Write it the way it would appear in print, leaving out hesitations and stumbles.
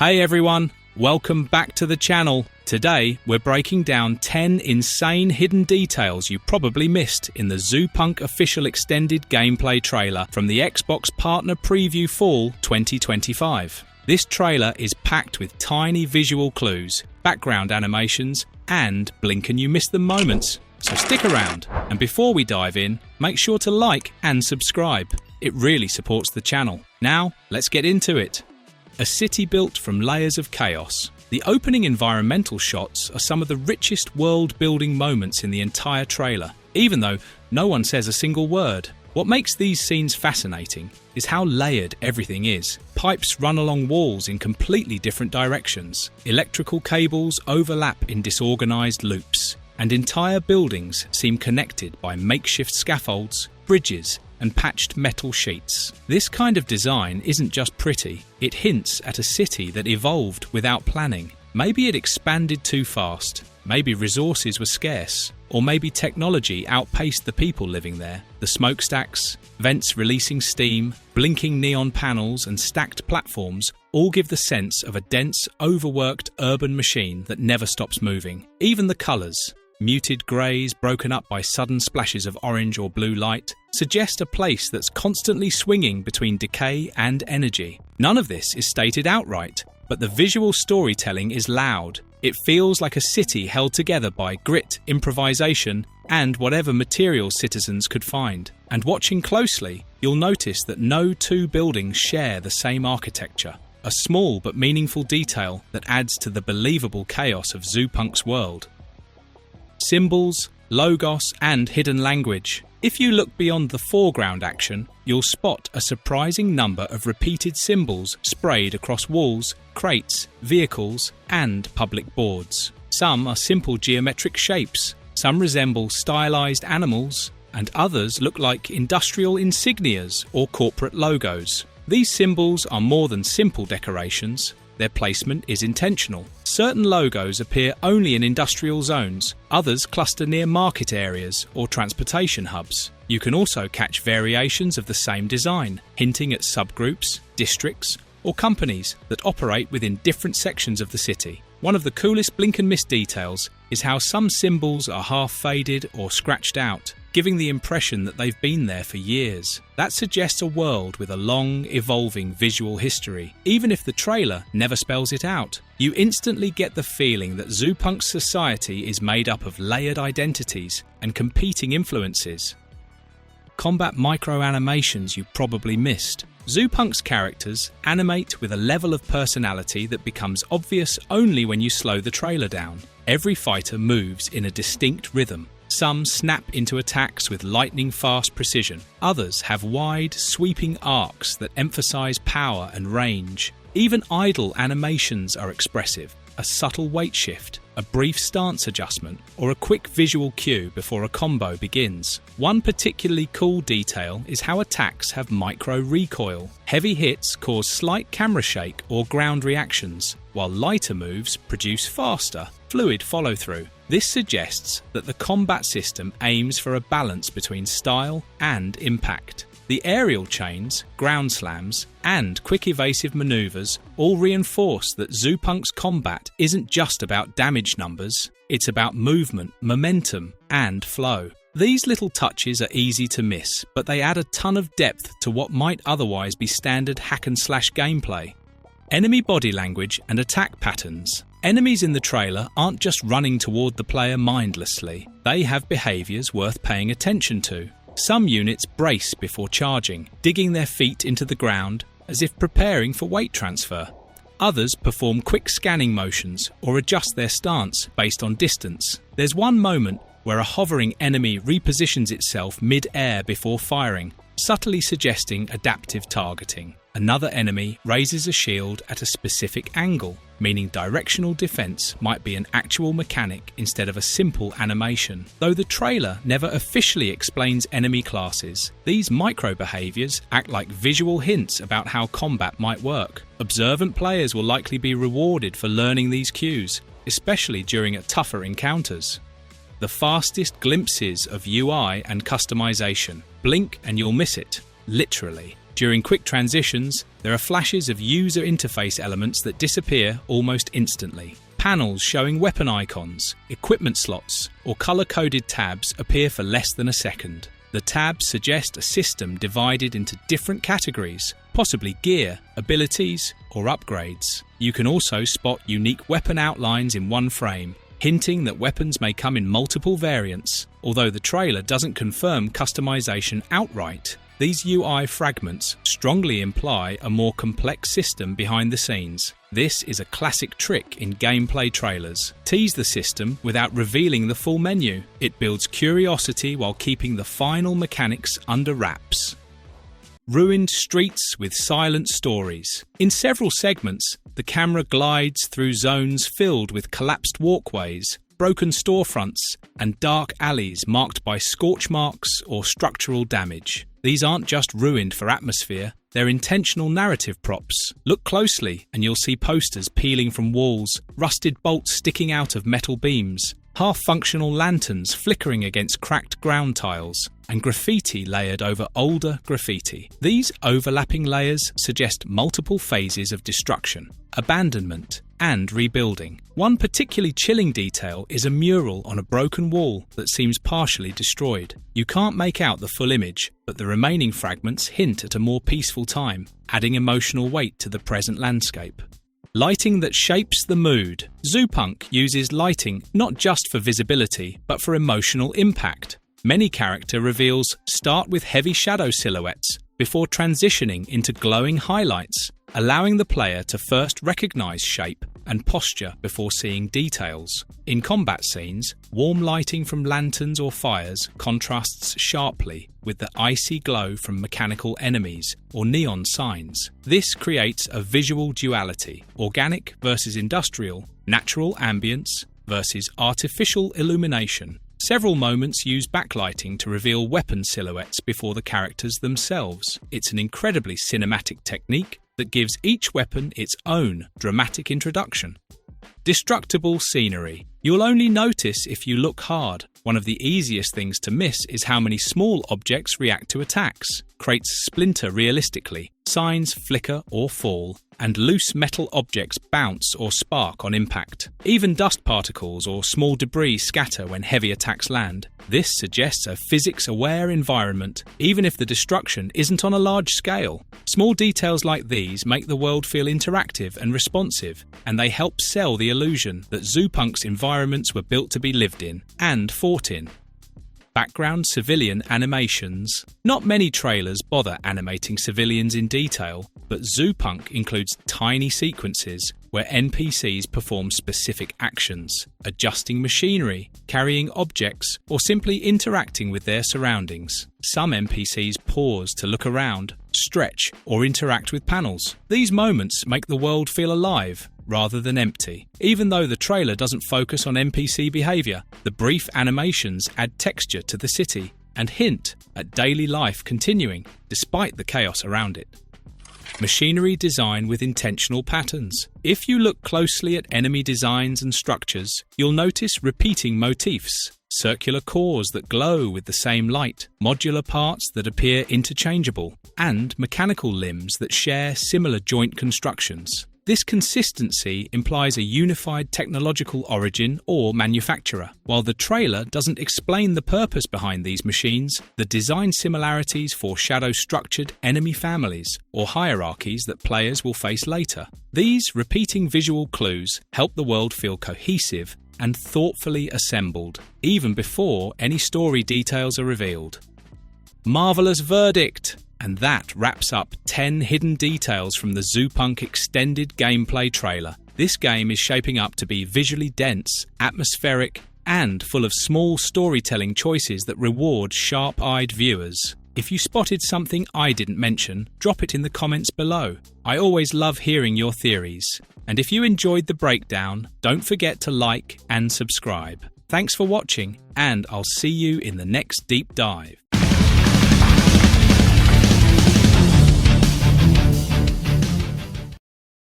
Hey everyone, welcome back to the channel. Today we're breaking down 10 insane hidden details you probably missed in the Zoopunk official extended gameplay trailer from the Xbox Partner Preview Fall 2025. This trailer is packed with tiny visual clues, background animations, and blink and you miss them moments. So stick around, and before we dive in, make sure to like and subscribe. It really supports the channel. Now, let's get into it. A city built from layers of chaos. The opening environmental shots are some of the richest world-building moments in the entire trailer, even though no one says a single word. What makes these scenes fascinating is how layered everything is. Pipes run along walls in completely different directions. Electrical cables overlap in disorganized loops, and entire buildings seem connected by makeshift scaffolds, bridges, and patched metal sheets. This kind of design isn't just pretty, it hints at a city that evolved without planning. Maybe it expanded too fast, maybe resources were scarce, or maybe technology outpaced the people living there. The smokestacks, vents releasing steam, blinking neon panels, and stacked platforms all give the sense of a dense, overworked urban machine that never stops moving. Even the colours, muted greys broken up by sudden splashes of orange or blue light, suggest a place that's constantly swinging between decay and energy. None of this is stated outright, but the visual storytelling is loud. It feels like a city held together by grit, improvisation, and whatever materials citizens could find. And watching closely, you'll notice that no two buildings share the same architecture. A small but meaningful detail that adds to the believable chaos of Zoopunk's world. Symbols, logos, and hidden language. If you look beyond the foreground action, you'll spot a surprising number of repeated symbols sprayed across walls, crates, vehicles, and public boards. Some are simple geometric shapes, some resemble stylized animals, and others look like industrial insignias or corporate logos. These symbols are more than simple decorations. Their placement is intentional. Certain logos appear only in industrial zones, others cluster near market areas or transportation hubs. You can also catch variations of the same design, hinting at subgroups, districts, or companies that operate within different sections of the city. One of the coolest blink and miss details is how some symbols are half faded or scratched out, giving the impression that they've been there for years. That suggests a world with a long, evolving visual history. Even if the trailer never spells it out, you instantly get the feeling that Zoopunk's society is made up of layered identities and competing influences. Combat micro-animations you probably missed. Zoopunk's characters animate with a level of personality that becomes obvious only when you slow the trailer down. Every fighter moves in a distinct rhythm. Some snap into attacks with lightning-fast precision. Others have wide, sweeping arcs that emphasize power and range. Even idle animations are expressive. A subtle weight shift, a brief stance adjustment, or a quick visual cue before a combo begins. One particularly cool detail is how attacks have micro-recoil. Heavy hits cause slight camera shake or ground reactions, while lighter moves produce faster, fluid follow-through. This suggests that the combat system aims for a balance between style and impact. The aerial chains, ground slams, and quick evasive maneuvers all reinforce that Zoopunk's combat isn't just about damage numbers, it's about movement, momentum, and flow. These little touches are easy to miss, but they add a ton of depth to what might otherwise be standard hack-and-slash gameplay. Enemy body language and attack patterns. Enemies in the trailer aren't just running toward the player mindlessly. They have behaviours worth paying attention to. Some units brace before charging, digging their feet into the ground as if preparing for weight transfer. Others perform quick scanning motions or adjust their stance based on distance. There's one moment where a hovering enemy repositions itself mid-air before firing, subtly suggesting adaptive targeting. Another enemy raises a shield at a specific angle, meaning directional defense might be an actual mechanic instead of a simple animation. Though the trailer never officially explains enemy classes, these micro-behaviors act like visual hints about how combat might work. Observant players will likely be rewarded for learning these cues, especially during tougher encounters. The fastest glimpses of UI and customization. Blink and you'll miss it, literally. During quick transitions, there are flashes of user interface elements that disappear almost instantly. Panels showing weapon icons, equipment slots, or color-coded tabs appear for less than a second. The tabs suggest a system divided into different categories, possibly gear, abilities, or upgrades. You can also spot unique weapon outlines in one frame, hinting that weapons may come in multiple variants. Although the trailer doesn't confirm customization outright, these UI fragments strongly imply a more complex system behind the scenes. This is a classic trick in gameplay trailers. Tease the system without revealing the full menu. It builds curiosity while keeping the final mechanics under wraps. Ruined streets with silent stories. In several segments, the camera glides through zones filled with collapsed walkways, broken storefronts, and dark alleys marked by scorch marks or structural damage. These aren't just ruined for atmosphere, they're intentional narrative props. Look closely and you'll see posters peeling from walls, rusted bolts sticking out of metal beams, half-functional lanterns flickering against cracked ground tiles, and graffiti layered over older graffiti. These overlapping layers suggest multiple phases of destruction, abandonment, and rebuilding. One particularly chilling detail is a mural on a broken wall that seems partially destroyed. You can't make out the full image, but the remaining fragments hint at a more peaceful time, adding emotional weight to the present landscape. Lighting that shapes the mood. Zoopunk uses lighting not just for visibility, but for emotional impact. Many character reveals start with heavy shadow silhouettes before transitioning into glowing highlights, allowing the player to first recognize shape and posture before seeing details. In combat scenes, warm lighting from lanterns or fires contrasts sharply with the icy glow from mechanical enemies or neon signs. This creates a visual duality: organic versus industrial, natural ambience versus artificial illumination. Several moments use backlighting to reveal weapon silhouettes before the characters themselves. It's an incredibly cinematic technique that gives each weapon its own dramatic introduction. Destructible scenery. You'll only notice if you look hard. One of the easiest things to miss is how many small objects react to attacks. Crates splinter realistically, signs flicker or fall, and loose metal objects bounce or spark on impact. Even dust particles or small debris scatter when heavy attacks land. This suggests a physics-aware environment, even if the destruction isn't on a large scale. Small details like these make the world feel interactive and responsive, and they help sell the illusion that Zoopunk's environments were built to be lived in and fought in. Background civilian animations. Not many trailers bother animating civilians in detail, but Zoopunk includes tiny sequences where NPCs perform specific actions, adjusting machinery, carrying objects, or simply interacting with their surroundings. Some NPCs pause to look around, stretch, or interact with panels. These moments make the world feel alive rather than empty. Even though the trailer doesn't focus on NPC behaviour, the brief animations add texture to the city and hint at daily life continuing despite the chaos around it. Machinery design with intentional patterns. If you look closely at enemy designs and structures, you'll notice repeating motifs. Circular cores that glow with the same light, modular parts that appear interchangeable, and mechanical limbs that share similar joint constructions. This consistency implies a unified technological origin or manufacturer. While the trailer doesn't explain the purpose behind these machines, the design similarities foreshadow structured enemy families or hierarchies that players will face later. These repeating visual clues help the world feel cohesive and thoughtfully assembled, even before any story details are revealed. Marvelous verdict! And that wraps up 10 hidden details from the Zoopunk extended gameplay trailer. This game is shaping up to be visually dense, atmospheric, and full of small storytelling choices that reward sharp-eyed viewers. If you spotted something I didn't mention, drop it in the comments below. I always love hearing your theories. And if you enjoyed the breakdown, don't forget to like and subscribe. Thanks for watching, and I'll see you in the next deep dive.